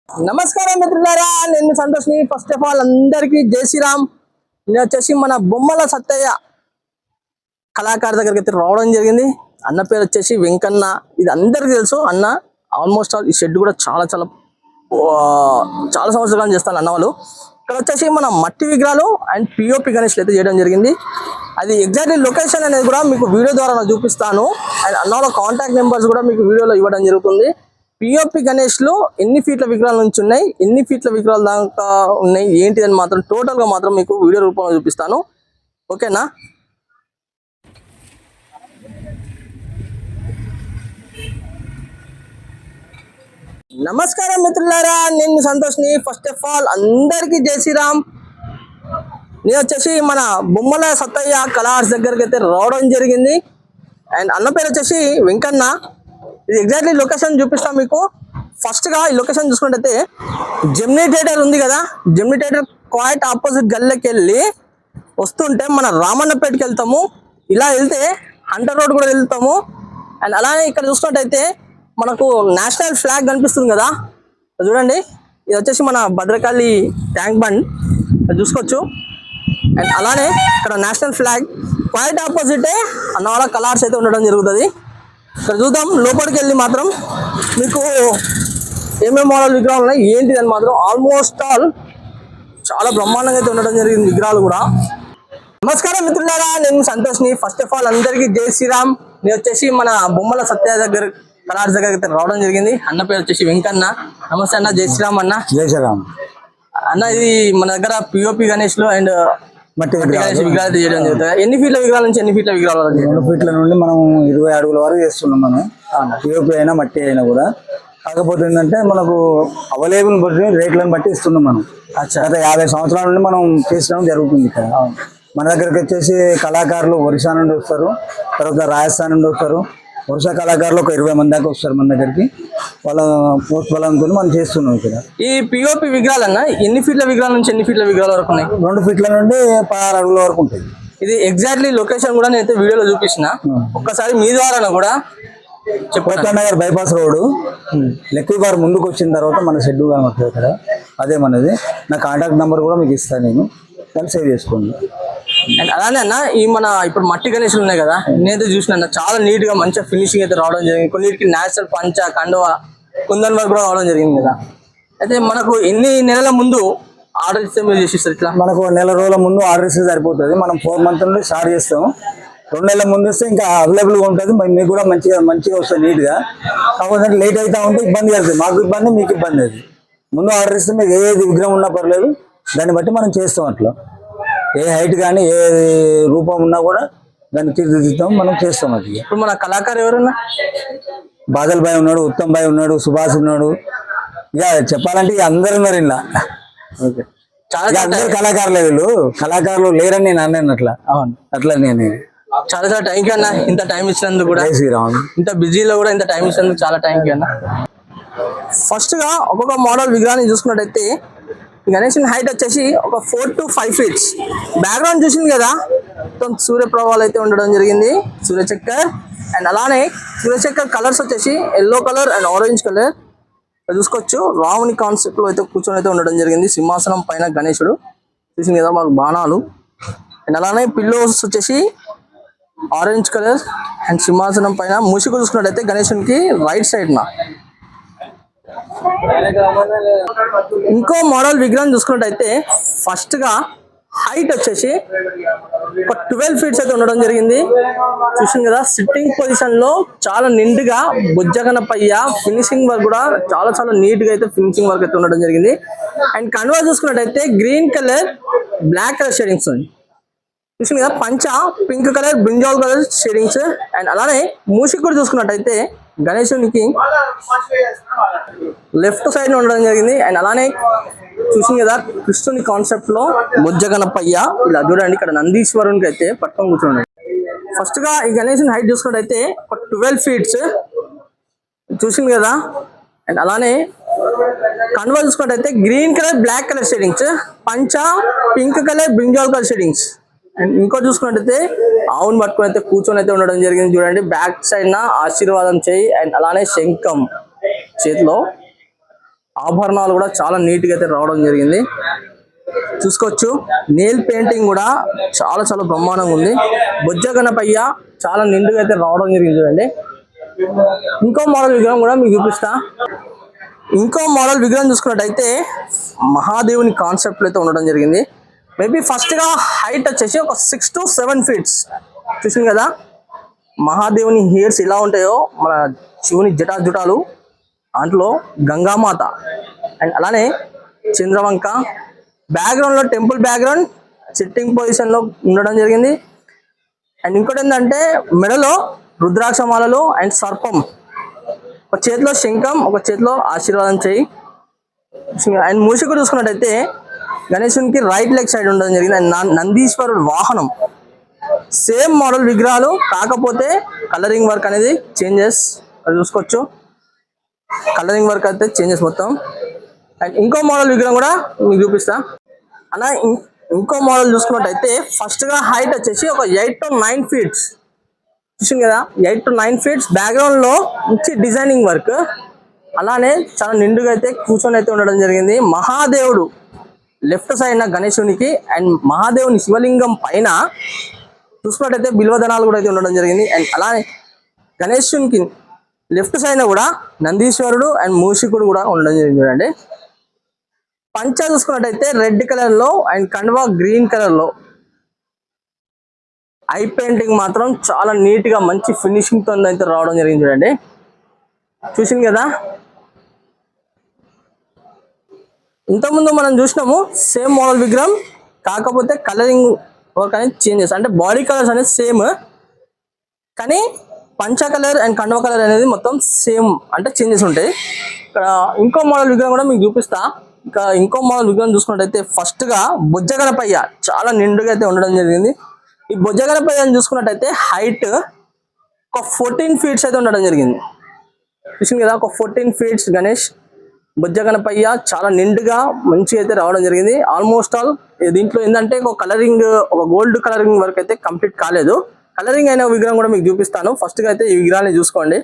నమస్కారం మిత్రులారా, నేను సంతోష్ని. ఫస్ట్ ఆఫ్ ఆల్ అందరికీ జై శ్రీరామ్. నేను వచ్చేసి మన బొమ్మల సత్తయ్య కళాకారు దగ్గరికి అయితే రావడం జరిగింది. అన్న పేరు వచ్చేసి వెంకన్న. ఇది అందరికీ తెలుసు. అన్న ఆల్మోస్ట్ ఆల్ ఈ షెడ్ కూడా చాలా చాలా చాలా సంవత్సరాలు చేస్తాను అన్న వాళ్ళు. ఇక్కడ వచ్చేసి మన మట్టి విగ్రహాలు అండ్ పిఓపి గణేష్లు అయితే చేయడం జరిగింది. అది ఎగ్జాక్ట్లీ లొకేషన్ అనేది కూడా మీకు వీడియో ద్వారా చూపిస్తాను. అండ్ అన్న వాళ్ళ కాంటాక్ట్ నెంబర్స్ కూడా మీకు వీడియోలో ఇవ్వడం జరుగుతుంది. పిఓపి గణేష్లు ఎన్ని ఫీట్ల విగ్రహాల నుంచి ఉన్నాయి, ఎన్ని ఫీట్ల విగ్రహాల దాకా ఉన్నాయి, ఏంటిదని మాత్రం టోటల్గా మాత్రం మీకు వీడియో రూపంలో చూపిస్తాను. ఓకేనా? నమస్కారం మిత్రులారా, నేను సంతోష్ని. ఫస్ట్ ఆఫ్ ఆల్ అందరికీ జై శ్రీరామ్. నేను వచ్చేసి మన బొమ్మల సత్తయ్య కళార్స్ దగ్గరికి అయితే రావడం జరిగింది. అండ్ అన్న పేరు వచ్చేసి వెంకన్న. ఇది ఎగ్జాక్ట్లీ లొకేషన్ చూపిస్తాను మీకు. ఫస్ట్గా ఈ లొకేషన్ చూసుకుంటే జెమినీ థియేటర్ ఉంది కదా, జెమినీ థియేటర్ క్వైట్ ఆపోజిట్ గల్లీకి వెళ్ళి వస్తుంటే మన రామన్నపేటకి వెళ్తాము. ఇలా వెళ్తే హంటర్ రోడ్ కూడా వెళ్తాము. అండ్ అలానే ఇక్కడ చూసుకున్నట్టయితే మనకు నేషనల్ ఫ్లాగ్ కనిపిస్తుంది కదా, చూడండి. ఇది వచ్చేసి మన భద్రకాళి ట్యాంక్ బండ్, చూసుకోవచ్చు. అండ్ అలానే ఇక్కడ నేషనల్ ఫ్లాగ్ క్వైట్ ఆపోజిటే అన్న వాళ్ళ కలర్స్ అయితే ఉండడం జరుగుతుంది. ఇక్కడ చూద్దాం. లోపలికి వెళ్ళి మాత్రం మీకు ఏమేమి మోడల్ విగ్రహాలు ఉన్నాయి ఏంటిది అని మాత్రం ఆల్మోస్ట్ ఆల్ చాలా బ్రహ్మాండంగా అయితే ఉండడం జరిగింది విగ్రహాలు కూడా. నమస్కారం మిత్రులారా, నేను సంతోష్ని. ఫస్ట్ ఆఫ్ ఆల్ అందరికీ జై శ్రీరామ్. నేను వచ్చేసి మన బొమ్మల సత్య దగ్గర కలర్స్ దగ్గర అయితే రావడం జరిగింది. అన్న పేరు వచ్చేసి వెంకన్న. నమస్తే అన్న. జై శ్రీరామ్ అన్న. జై శ్రీరామ్ అన్న. ఇది మన దగ్గర పిఓపి గణేష్లు అండ్ మట్టి విగ్రహాలు చేయడం జరుగుతుంది. ఎన్ని ఫీట్ల విగ్రహాల నుంచి ఎన్ని ఫీట్ల విగ్రహాలు? 2 ఫీట్ల నుండి మనం 20 అడుగుల వరకు చేస్తున్నాం. మనం పిఓపి అయినా మట్టి అయినా కూడా. కాకపోతే ఏంటంటే మనకు అవైలబుల్ బట్టి రేట్లను బట్టి ఇస్తున్నాం. మనం గత 50 సంవత్సరాల నుండి మనం చేసడం జరుగుతుంది ఇక్కడ. మన దగ్గరికి వచ్చేసి కళాకారులు ఒరిస్సా నుండి వస్తారు, తర్వాత రాజస్థాన్ నుండి వస్తారు. ఒరిస్సా కళాకారులు ఒక 20 మంది దాకా వస్తారు మన దగ్గరికి. వాళ్ళ ప్రోత్సాహంతో మనం చేస్తున్నాం ఇక్కడ. ఈ పిఓపి విగ్రహాలన్నా ఎన్ని ఫీట్ల విగ్రహాల నుంచి ఎన్ని ఫీట్ల విగ్రహాల వరకు ఉన్నాయి? 2 ఫీట్ల నుండి 16 అడుగుల వరకు ఉంటుంది. ఇది ఎగ్జాక్ట్లీ లొకేషన్ కూడా నేనైతే వీడియోలో చూపించిన. ఒక్కసారి మీ ద్వారా కూడా Nagar bypass road lucky bar ముందుకు వచ్చిన తర్వాత మన షెడ్ కనబడుతుంది ఇక్కడ. అదే మనది. నా కాంటాక్ట్ నెంబర్ కూడా మీకు ఇస్తాను, నేను దాన్ని సేవ్ చేసుకోండి. అండ్ అలానే అన్న, ఈ మన ఇప్పుడు మట్టి గణేషులు ఉన్నాయి కదా, నేనైతే చూసిన చాలా నీట్ గా మంచిగా ఫినిషింగ్ అయితే రావడం జరిగింది. కొన్నిటికి నేచురల్ పంచ కండువ కుందన్ వరకు కూడా రావడం జరిగింది కదా. అయితే మనకు ఎన్ని నెలల ముందు ఆర్డర్ ఇస్తే మీరు చేసిస్తారు? ఇట్లా మనకు 1 నెల రోజుల ముందు ఆర్డర్ ఇస్తే సరిపోతుంది. మనం 4 మంత్ నుండి స్టార్ట్ చేస్తాము. 2 నెలల ముందు వస్తే ఇంకా అవైలబుల్గా ఉంటుంది. మీకు కూడా మంచిగా వస్తుంది నీట్గా. కాకపోతే లేట్ అవుతా ఉంటే ఇబ్బంది అవుతుంది. మాకు ఇబ్బంది, మీకు ఇబ్బంది. అది ముందు ఆర్డర్ ఇస్తే మీకు ఏది విగ్రహం ఉన్నా పర్లేదు, దాన్ని బట్టి మనం చేస్తాం. అట్లా ఏ హైట్ కానీ ఏ రూపం ఉన్నా కూడా దాన్ని తీర్చిదిద్దాం, మనం చేస్తాం. అది ఇప్పుడు మన కళాకారు ఎవరున్నా? బాదల్ భాయ్ ఉన్నాడు, ఉత్తమ్ భాయ్ ఉన్నాడు, సుభాష్ ఉన్నాడు. ఇక చెప్పాలంటే ఇక అందరు ఉన్నారు ఇలా. ఓకే, అందరు కళాకారులే. వీళ్ళు కళాకారులు లేరని నేను అన్నాను. అట్లా నేను చాలా చాలా థ్యాంక్ యూ అన్న. ఇంత టైం ఇచ్చినందుకు కూడా. శ్రీరామ్. ఇంత బిజీలో కూడా ఇంత టైం ఇచ్చినందుకు చాలా థ్యాంక్ యూ అన్న. ఫస్ట్ గా ఒక్కొక్క మోడల్ విగ్రహాన్ని చూసుకున్నట్టయితే గణేష్ హైట్ వచ్చేసి ఒక 4 to 5 feet. బ్యాక్గ్రౌండ్ చూసింది కదా, మొత్తం సూర్యప్రభావాలు అయితే ఉండడం జరిగింది, సూర్యచక్కర్. అండ్ అలానే సూర్యచక్కర్ కలర్స్ వచ్చేసి yellow colour and orange colour చూసుకోవచ్చు. రాముని కాన్సెప్ట్ లో అయితే కూర్చొని అయితే ఉండడం జరిగింది. సింహాసనం పైన గణేశుడు చూసింది కదా, మాకు బాణాలు. అండ్ అలానే పిల్లోస్ వచ్చేసి ఆరెంజ్ కలర్ అండ్ సింహాసనం పైన మూసికు చూసుకున్నట్టయితే గణేశునికి రైట్ సైడ్ నా. ఇంకో మోడల్ విగ్రహం చూసుకున్నట్టయితే ఫస్ట్ గా హైట్ వచ్చేసి ఒక 12 feet అయితే ఉండడం జరిగింది. చూసింది కదా, సిట్టింగ్ పొజిషన్ లో చాలా నిండుగా బుజ్జగనపయ్య ఫినిషింగ్ వర్క్ కూడా చాలా చాలా నీట్ గా అయితే ఫినిషింగ్ వర్క్ అయితే ఉండడం జరిగింది. అండ్ కన్వా చూసుకున్నట్టయితే green colour black colour shadings ఉంది. చూసింది కదా, పంచ pink colour brinjal colour shadings. And అలానే మూసిక్ కూడా చూసుకున్నట్టయితే గణేశునికి లెఫ్ట్ సైడ్ ఉండడం జరిగింది. అండ్ అలానే చూసింది కదా, కృష్ణుని కాన్సెప్ట్ లో బుజ్జగనపయ్య ఇలా చూడండి. ఇక్కడ నందీశ్వరునికి అయితే పట్టుకొని కూర్చోండి. ఫస్ట్ గా ఈ గణేశుని హైట్ చూసుకున్నట్టయితే ఒక 12 feet చూసింది కదా. అండ్ అలానే కన్వా చూసుకున్నట్టయితే green colour black colour shadings, పంచ pink colour brinjal colour shadings. And ఇంకో చూసుకున్నట్టయితే ఆవును పట్టుకొని అయితే కూర్చొని అయితే ఉండడం జరిగింది. చూడండి, బ్యాక్ సైడ్ నా ఆశీర్వాదం చేయి. అండ్ అలానే శంఖం చేతిలో ఆభరణాలు కూడా చాలా నీట్ గా అయితే రావడం జరిగింది. చూసుకోవచ్చు నెయిల్ పెయింటింగ్ కూడా చాలా చాలా బ్రహ్మాండంగా ఉంది. బొజ్జ గణపయ్య చాలా నిండుగా అయితే రావడం జరిగింది చూడండి. ఇంకో మోడల్ విగ్రహం కూడా మీకు చూపిస్తా. ఇంకో మోడల్ విగ్రహం చూసుకున్నట్టయితే మహాదేవుని కాన్సెప్ట్ అయితే ఉండడం జరిగింది. మేబీ ఫస్ట్ గా హైట్ వచ్చేసి ఒక 6 to 7 feet చూసింది కదా. మహాదేవుని హెయిర్స్ ఎలా ఉంటాయో మన శివుని జటాజుటాలు, దాంట్లో గంగామాత అండ్ అలానే చంద్రవంక, బ్యాక్గ్రౌండ్ లో టెంపుల్ బ్యాక్గ్రౌండ్ సిట్టింగ్ పొజిషన్ లో ఉండడం జరిగింది. అండ్ ఇంకోటి ఏంటంటే మెడలో రుద్రాక్షమాలలు అండ్ సర్పం, ఒక చేతిలో శంఖం, ఒక చేతిలో ఆశీర్వాదం చేయి. అండ్ మూషికుడు చూసుకున్నట్టయితే గణేశునికి రైట్ లెగ్ సైడ్ ఉండడం జరిగింది. అండ్ నందీశ్వరుడు వాహనం సేమ్ మోడల్ విగ్రహాలు, కాకపోతే కలరింగ్ వర్క్ అనేది చేంజెస్ చూసుకోవచ్చు. కలరింగ్ వర్క్ అయితే చేంజెస్ మొత్తం. అండ్ ఇంకో మోడల్ విగ్రహం కూడా మీకు చూపిస్తా. అలా ఇంకో మోడల్ చూసుకున్నట్టయితే ఫస్ట్ గా హైట్ వచ్చేసి ఒక 8 to 9 feet చూసింది కదా. 8 to 9 feet బ్యాక్గ్రౌండ్ లో మంచి డిజైనింగ్ వర్క్, అలానే చాలా నిండుగా అయితే కూర్చొని అయితే ఉండడం జరిగింది. మహాదేవుడు లెఫ్ట్ సైడ్ గణేశునికి అండ్ మహాదేవుని శివలింగం పైన చూసుకున్నట్టయితే బిల్వదనాలు కూడా అయితే ఉండడం జరిగింది. అండ్ అలానే గణేశునికి లెఫ్ట్ సైడ్ కూడా నందీశ్వరుడు అండ్ మూషికుడు కూడా ఉండడం జరిగింది చూడండి. పంచ చూసుకున్నట్టయితే రెడ్ కలర్ లో అండ్ కండువా గ్రీన్ కలర్ లో, ఐ పెయింటింగ్ మాత్రం చాలా నీట్ గా మంచి ఫినిషింగ్ తో అయితే రావడం జరిగింది చూడండి. చూసింది కదా. ఇంతకుముందు మనం చూసినాము సేమ్ మోడల్ విగ్రహం, కాకపోతే కలరింగ్ వర్క్ అనేది చేంజెస్, అంటే బాడీ కలర్స్ అనేది సేమ్, కానీ పంచ కలర్ అండ్ కండువ కలర్ అనేది మొత్తం సేమ్, అంటే చేంజెస్ ఉంటాయి. ఇక్కడ ఇంకో మోడల్ విగ్రహం కూడా మీకు చూపిస్తా. ఇంకా ఇంకో మోడల్ విగ్రహం చూసుకున్నట్టయితే ఫస్ట్ గా బొజ్జ గణపయ్య చాలా నిండుగా అయితే ఉండడం జరిగింది. ఈ బొజ్జ గణపయ్య చూసుకున్నట్టయితే హైట్ ఒక 14 feet అయితే ఉండడం జరిగింది. చూసింది కదా, ఒక 14 feet గణేష్ బొజ్జ గణపయ్య చాలా నిండుగా మంచిగా అయితే రావడం జరిగింది. ఆల్మోస్ట్ ఆల్ దీంట్లో ఏంటంటే ఒక కలరింగ్, ఒక గోల్డ్ కలరింగ్ వర్క్ అయితే కంప్లీట్ కాలేదు. కలరింగ్ అయిన విగ్రహం కూడా మీకు చూపిస్తాను. ఫస్ట్ గా అయితే ఈ విగ్రహాన్ని చూసుకోండి.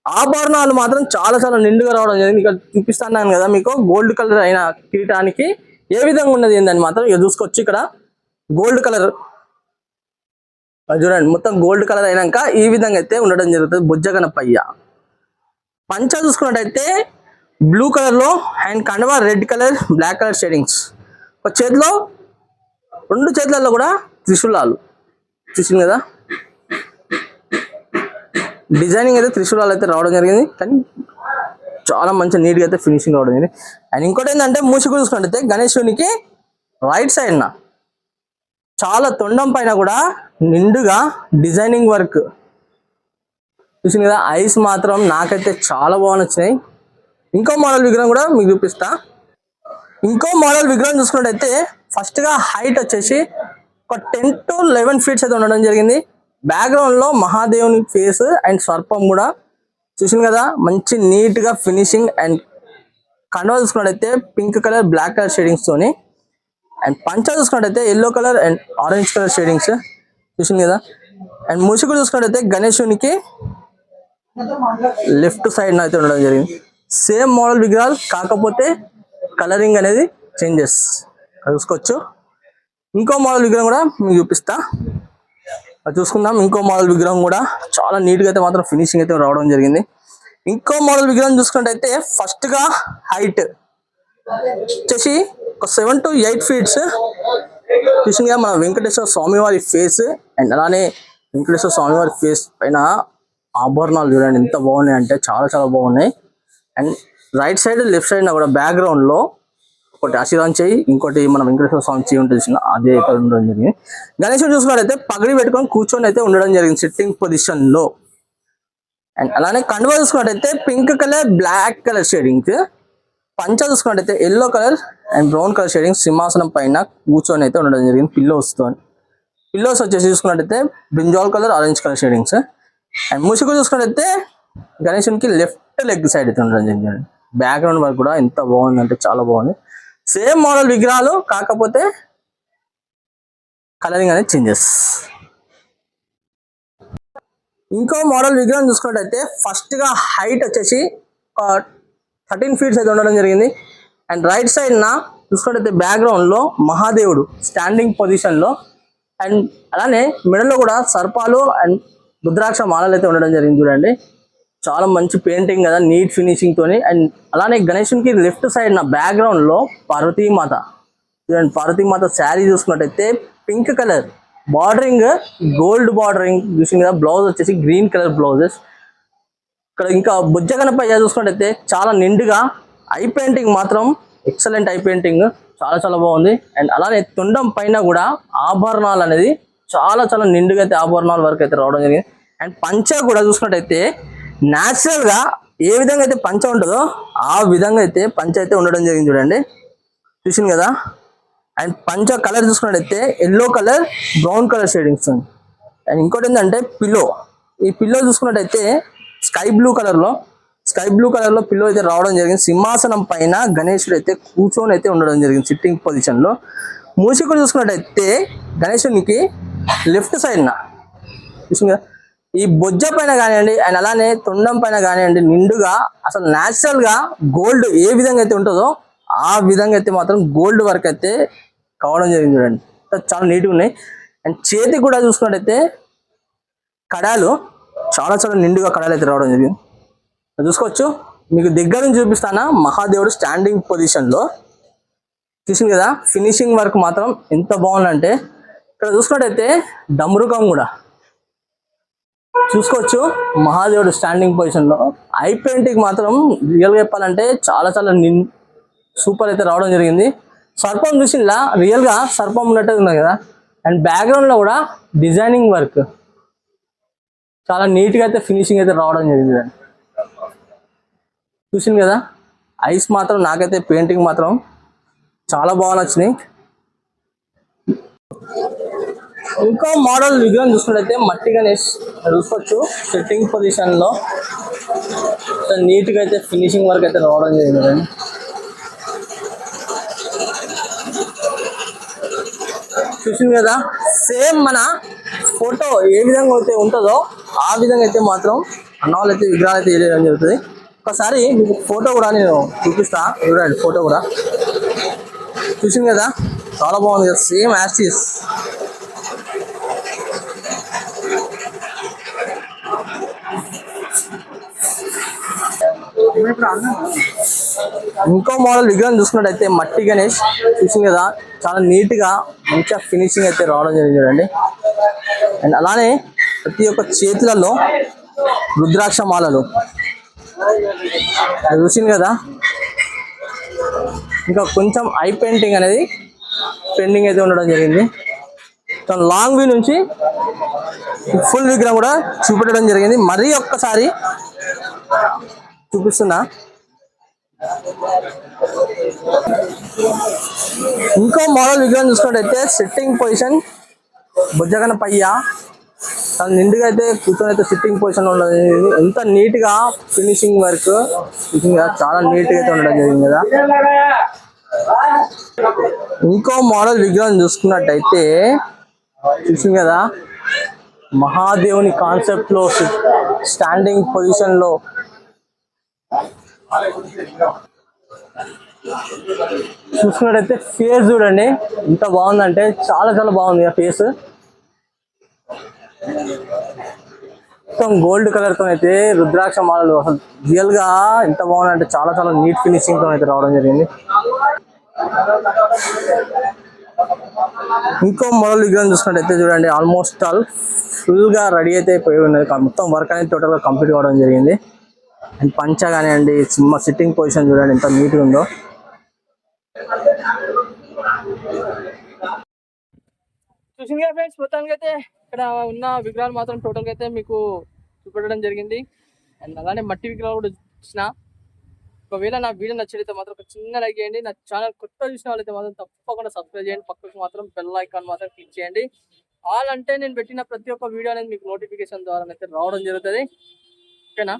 ఆభరణాలు మాత్రం చాలా చాలా నిండుగా రావడం జరిగింది. ఇక్కడ చూపిస్తాను కదా మీకు, గోల్డ్ కలర్ అయిన కిరీటానికి ఏ విధంగా ఉన్నది ఏందని మాత్రం ఇక చూసుకోవచ్చు. ఇక్కడ గోల్డ్ కలర్ చూడండి, మొత్తం గోల్డ్ కలర్ అయినాక ఈ విధంగా అయితే ఉండడం జరుగుతుంది బొజ్జ గణపయ్య. పంచ చూసుకున్నట్టయితే బ్లూ కలర్ లో అండ్ కండువా red colour, black colour shadings, ఒక చేతిలో, రెండు చేతులలో కూడా త్రిశూలాలు చూసింది కదా. డిజైనింగ్ అయితే త్రిశూలాలు అయితే రావడం జరిగింది, కానీ చాలా మంచి నీట్గా అయితే ఫినిషింగ్ రావడం జరిగింది. అండ్ ఇంకోటి ఏంటంటే మూషికుడు చూసుకున్నట్టయితే గణేశునికి రైట్ సైడ్ చాలా తొండం పైన కూడా నిండుగా డిజైనింగ్ వర్క్ చూసింది కదా. ఐస్ మాత్రం నాకైతే చాలా బాగా నచ్చినాయి. ఇంకో మోడల్ విగ్రహం కూడా మీకు చూపిస్తా. ఇంకో మోడల్ విగ్రహం చూసుకున్నట్టయితే ఫస్ట్ గా హైట్ వచ్చేసి ఒక 10 to 11 feet అయితే ఉండడం జరిగింది. బ్యాక్గ్రౌండ్ లో మహాదేవుని ఫేస్ అండ్ సర్పం కూడా చూసింది కదా, మంచి నీట్ గా ఫినిషింగ్. అండ్ కండువా చూసుకున్నట్టయితే pink colour, black colour shadings తోని, అండ్ పంచ చూసుకున్నట్టయితే yellow colour and orange colour shadings చూసింది కదా. అండ్ మూషికుడు చూసుకున్నట్టయితే గణేశునికి లెఫ్ట్ సైడ్ అయితే ఉండడం జరిగింది. సేమ్ మోడల్ విగ్రహాలు, కాకపోతే కలరింగ్ అనేది చేంజెస్ చూసుకోవచ్చు. ఇంకో మోడల్ విగ్రహం కూడా మీకు చూపిస్తా, అది చూసుకుందాం. ఇంకో మోడల్ విగ్రహం కూడా చాలా నీట్గా అయితే మాత్రం ఫినిషింగ్ అయితే రావడం జరిగింది. ఇంకో మోడల్ విగ్రహం చూసుకున్నట్టయితే ఫస్ట్ గా హైట్ వచ్చేసి ఒక 7 to 8 feet చూసిందిగా మన వెంకటేశ్వర స్వామి వారి ఫేస్. అండ్ అలానే వెంకటేశ్వర స్వామి వారి ఫేస్ పైన ఆభరణాలు చూడండి ఎంత బాగున్నాయి అంటే చాలా చాలా బాగున్నాయి. And right side, left side కూడా బ్యాక్గ్రౌండ్ లో ఒకటి ఆశీర్వాదం చేయి, ఇంకోటి మన వెంకటేశ్వర స్వామి చేయి ఉంటుంది, అదే ఇక్కడ ఉండడం జరిగింది. గణేశుడు చూసుకున్నట్టయితే పగడి పెట్టుకొని కూర్చొని అయితే ఉండడం జరిగింది సిట్టింగ్ పొజిషన్ లో. అండ్ అలానే కండువా చూసుకున్నట్టయితే pink colour, black colour shadings, పంచ చూసుకున్నట్టయితే yellow colour and brown colour shadings, సింహాసనం పైన కూర్చొని అయితే ఉండడం జరిగింది పిల్లోస్ తో. పిల్లోస్ వచ్చేసి చూసుకున్నట్టయితే brinjal colour, orange colour shadings. And మూషికుడు చూసుకున్నట్టయితే గణేశునికి లెఫ్ట్ లెగ్ సైడ్ అయితే ఉండడం జరిగింది. బ్యాక్గ్రౌండ్ వర్క్ కూడా ఎంత బాగుంది అంటే చాలా బాగుంది. సేమ్ మోడల్ విగ్రహాలు, కాకపోతే కలరింగ్ అనేది చేంజెస్. ఇంకో మోడల్ విగ్రహం చూసుకున్నట్టయితే ఫస్ట్ గా హైట్ వచ్చేసి 13 ఫీట్స్ అయితే ఉండడం జరిగింది. అండ్ రైట్ సైడ్ నా చూసుకుంటే బ్యాక్గ్రౌండ్ లో మహాదేవుడు స్టాండింగ్ పొజిషన్ లో, అండ్ అలానే మెడలో కూడా సర్పాలు అండ్ రుద్రాక్ష మాలలు అయితే ఉండడం జరిగింది. చూడండి చాలా మంచి పెయింటింగ్ కదా, నీట్ ఫినిషింగ్ తోని. అండ్ అలానే గణేశునికి లెఫ్ట్ సైడ్ నా బ్యాక్గ్రౌండ్ లో పార్వతీమాత చూడండి, పార్వతీమాత శారీ చూసుకున్నట్టయితే pink colour bordering, gold bordering చూసింది కదా. బ్లౌజ్ వచ్చేసి గ్రీన్ కలర్ బ్లౌజెస్. ఇక్కడ ఇంకా బుజ్జ గణపయ్య చూసుకున్నట్టయితే చాలా నిండుగా, ఐ పెయింటింగ్ మాత్రం ఎక్సలెంట్ ఐ పెయింటింగ్, చాలా చాలా బాగుంది. అండ్ అలానే తొండం పైన కూడా ఆభరణాలు అనేది చాలా చాలా నిండుగా అయితే ఆభరణాల వరకు అయితే రావడం జరిగింది. అండ్ పంచ కూడా చూసుకున్నట్టయితే న్యాచురల్ గా ఏ విధంగా అయితే పంచ ఉంటుందో ఆ విధంగా అయితే పంచ అయితే ఉండడం జరిగింది. చూడండి చూసింది కదా. అండ్ పంచ కలర్ చూసుకున్నట్టయితే yellow colour, brown colour shadings. And ఇంకోటి ఏంటంటే పిల్లో, ఈ పిల్లో చూసుకున్నట్టయితే స్కై బ్లూ కలర్ లో పిల్లో అయితే రావడం జరిగింది. సింహాసనం పైన గణేశుడు అయితే కూర్చొని అయితే ఉండడం జరిగింది సిట్టింగ్ పొజిషన్ లో. మూషికుడు చూసుకున్నట్టయితే గణేశునికి లెఫ్ట్ సైడ్ నా చూసింది కదా, ఈ బొజ్జ పైన కానివ్వండి అండ్ అలానే తొండం పైన కానివ్వండి నిండుగా అసలు న్యాచురల్ గా గోల్డ్ ఏ విధంగా అయితే ఉంటుందో ఆ విధంగా అయితే మాత్రం గోల్డ్ వర్క్ అయితే కావడం జరిగింది. చూడండి చాలా నీట్గా ఉన్నాయి. అండ్ చేతి కూడా చూసుకున్నట్టయితే కడాలు చాలా చాలా నిండుగా కడాలు అయితే రావడం జరిగింది. చూసుకోవచ్చు, మీకు దగ్గర నుంచి చూపిస్తానా. మహాదేవుడు స్టాండింగ్ పొజిషన్ లో చూసింది కదా. ఫినిషింగ్ వర్క్ మాత్రం ఎంత బాగుందంటే ఇక్కడ చూసుకున్నట్టయితే డమరుకం కూడా చూసుకోవచ్చు. మహాదేవుడు స్టాండింగ్ పొజిషన్ లో ఐ పెయింటింగ్ మాత్రం రియల్ గా చెప్పాలంటే చాలా చాలా సూపర్ అయితే రావడం జరిగింది. సర్పం చూసిందా, రియల్ గా సర్పం ఉన్నట్టు ఉంది కదా. అండ్ బ్యాక్గ్రౌండ్ లో కూడా డిజైనింగ్ వర్క్ చాలా నీట్ గా అయితే ఫినిషింగ్ అయితే రావడం జరిగింది. చూసింది కదా. ఐస్ మాత్రం నాకైతే పెయింటింగ్ మాత్రం చాలా బాగా నచ్చినాయి. ఇంకో మోడల్ విగ్రహం చూసుకున్నట్టయితే మట్టి గణేష్ చూసుకోవచ్చు. సెట్టింగ్ పొజిషన్ లో నీట్ గా అయితే ఫినిషింగ్ వర్క్ అయితే రావడం జరిగింది. చూసింది కదా. సేమ్ మన ఫోటో ఏ విధంగా అయితే ఉంటుందో ఆ విధంగా అయితే మాత్రం అన్నవాళ్ళు అయితే విగ్రహాలు అయితే వేయడం జరుగుతుంది. ఒకసారి మీకు ఫోటో కూడా నేను చూపిస్తా, చూడండి ఫోటో కూడా. చూసింది కదా చాలా బాగుంది కదా, సేమ్ యాస్టీస్. ఇంకో మోడల్ విగ్రహం చూసుకున్నట్టయితే మట్టి గణేష్ చూసింది కదా. చాలా నీట్ గా మంచిగా ఫినిషింగ్ అయితే రావడం జరిగింది చూడండి. అండ్ అలానే ప్రతి ఒక్క చేతులలో రుద్రాక్ష మాలలు చూసింది కదా. ఇంకా కొంచెం ఐ పెయింటింగ్ అనేది పెండింగ్ అయితే ఉండడం జరిగింది. లాంగ్ వ్యూ నుంచి ఫుల్ విగ్రహం కూడా చూపెట్టడం జరిగింది. మరీ ఒక్కసారి చూపిస్తున్నా. ఇంకో మోడల్ విగ్రహం చూసుకున్నట్టయితే సెట్టింగ్ పొజిషన్ బుజ్జగన పయ్య చాలా నిండుగా అయితే కూర్చొని అయితే సిట్టింగ్ పొజిషన్ లో ఉండడం జరిగింది. ఎంత నీట్ గా ఫినిషింగ్ వర్క్ చాలా నీట్ గా అయితే ఉండడం జరిగింది కదా. ఇంకో మోడల్ విగ్రహం చూసుకున్నట్టయితే చూసింది కదా. మహాదేవుని కాన్సెప్ట్ లో స్టాండింగ్ పొజిషన్ లో చూసుకున్నట్టయితే ఫేస్ చూడండి ఎంత బాగుందంటే చాలా చాలా బాగుంది ఆ ఫేస్. మొత్తం గోల్డ్ కలర్ తో అయితే రుద్రాక్ష మాలలు అసలు రియల్ గా ఎంత బాగుందంటే చాలా చాలా నీట్ ఫినిషింగ్ తో అయితే రావడం జరిగింది. ఇంకో మోడల్ విగ్రహం చూసుకున్నట్టయితే చూడండి ఆల్మోస్ట్ ఆల్ ఫుల్ గా రెడీ అయితే అయిపోయి ఉన్నది. మొత్తం వర్క్ అనేది టోటల్ గా కంప్లీట్ కావడం జరిగింది. అండ్ పంచ కానివ్వండి, సిట్టింగ్ పొజిషన్ చూడండి ఎంత నీట్ గా ఉందో. చూసింది కదా ఫ్రెండ్స్, మొత్తానికి అయితే ఇక్కడ ఉన్న విగ్రహాలు మాత్రం టోటల్ గా అయితే మీకు చూపెట్టడం జరిగింది. అండ్ అలానే మట్టి విగ్రహాలు కూడా చూసిన. ఒకవేళ నా వీడియో నచ్చితే మాత్రం ఒక చిన్న లైక్ చేయండి. నా ఛానల్ కొత్త చూసిన వాళ్ళైతే మాత్రం తప్పకుండా సబ్స్క్రైబ్ చేయండి. పక్కకు మాత్రం బెల్ ఐకాన్ మాత్రం క్లిక్ చేయండి. ఆల్ అంటే నేను పెట్టిన ప్రతి ఒక్క వీడియో అనేది మీకు నోటిఫికేషన్ ద్వారా అయితే రావడం జరుగుతుంది. ఓకేనా.